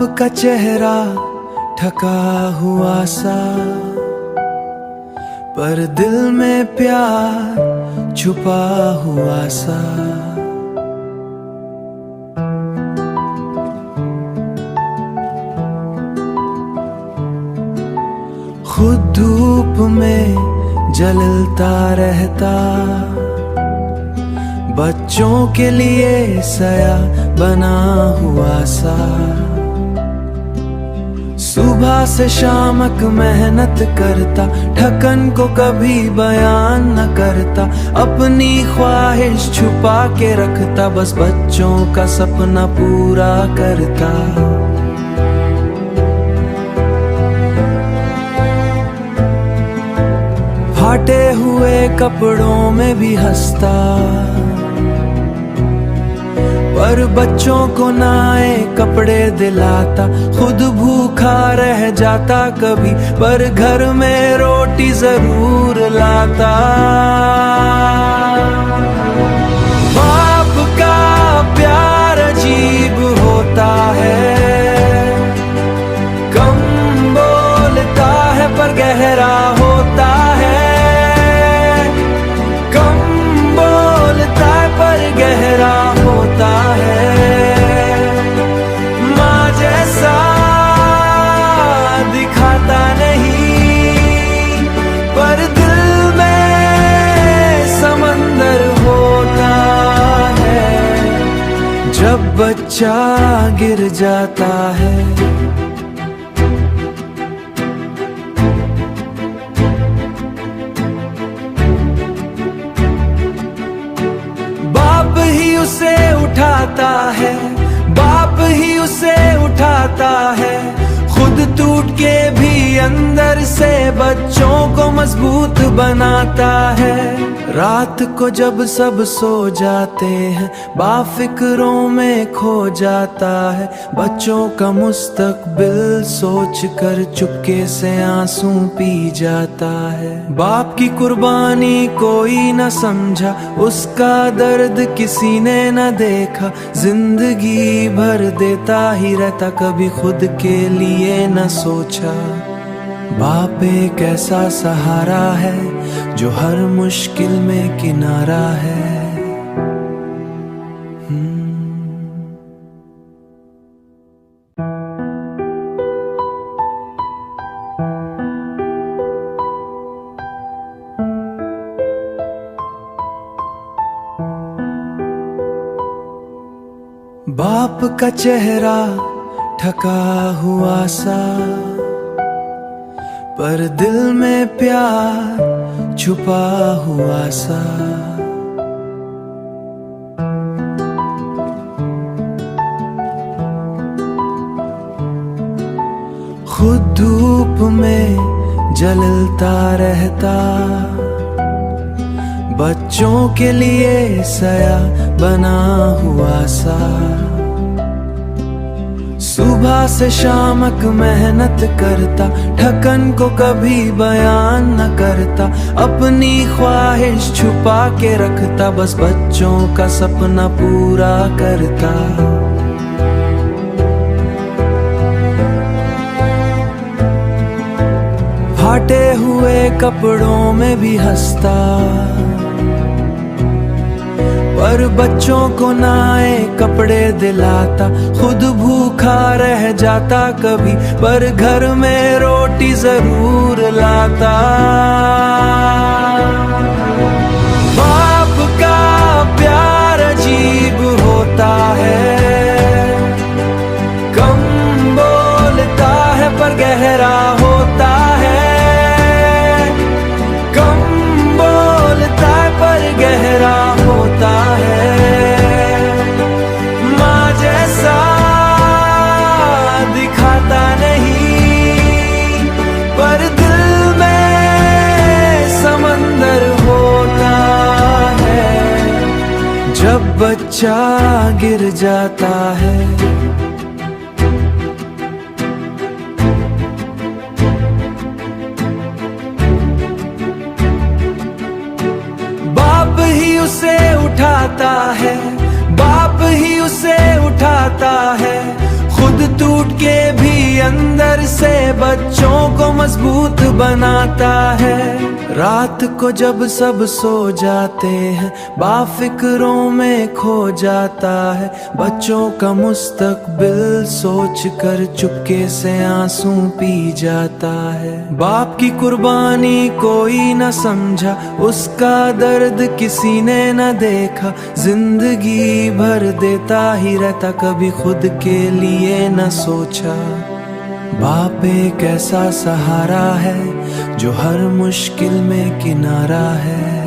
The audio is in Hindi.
का चेहरा ठका हुआ सा, पर दिल में प्यार छुपा हुआ सा। खुद धूप में जलता रहता, बच्चों के लिए सया बना हुआ सा। सुबह से शामक मेहनत करता, ठकन को कभी बयान न करता। अपनी ख्वाहिश छुपा के रखता, बस बच्चों का सपना पूरा करता। फाटे हुए कपड़ों में भी हंसता, पर बच्चों को नए कपड़े दिलाता। खुद भूखा रह जाता कभी, पर घर में रोटी जरूर लाता। बाप का प्यार अजीब होता है, कम बोलता है पर गहरा होता है। कम बोलता है पर गहरा होता है। माँ जैसा दिखाता नहीं, पर दिल में समंदर होता है। जब बच्चा गिर जाता है, बाप ही उसे उठाता है, बाप ही उसे उठाता है। खुद टूट के भी अंदर से बच्चों को मजबूत बनाता है। रात को जब सब सो जाते हैं, बाफिक्रों में खो जाता है। बच्चों का मुस्तकबिल सोच कर चुपके से आंसू पी जाता है। बाप की कुर्बानी कोई न समझा, उसका दर्द किसी ने न देखा। जिंदगी भर देता ही रहता, कभी खुद के लिए न सोचा। बाप एक ऐसा सहारा है, जो हर मुश्किल में किनारा है। बाप का चेहरा ठका हुआ सा, पर दिल में प्यार छुपा हुआ सा। खुद धूप में जलता रहता, बच्चों के लिए सया बना हुआ सा। सुबह से शामक मेहनत करता, ठकन को कभी बयान न करता। अपनी ख्वाहिश छुपा के रखता, बस बच्चों का सपना पूरा करता। फाटे हुए कपड़ों में भी हंसता, पर बच्चों को नए कपड़े दिलाता। खुद भूखा रह जाता कभी, पर घर में रोटी जरूर लाता। बाप का प्यार अजीब होता है, कम बोलता है पर गहरा होता है। कम बोलता है पर गहरा होता है। माँ जैसा दिखाता नहीं, पर दिल में समंदर होता है। जब बच्चा गिर जाता है, बाप ही उसे उठाता है, बाप ही उसे उठाता है। खुद टूट के भी अंदर से बच्चों को मजबूत बनाता है। रात को जब सब सो जाते हैं बाफिक्रों में खो जाता है, बच्चों का मुस्तकबिल सोच कर चुपके से आंसू पी जाता है। बाप की कुर्बानी कोई न समझा, उसका दर्द किसी ने न देखा, जिंदगी भर देता ही रहता, कभी खुद के लिए न सोचा। बाप एक ऐसा सहारा है जो हर मुश्किल में किनारा है।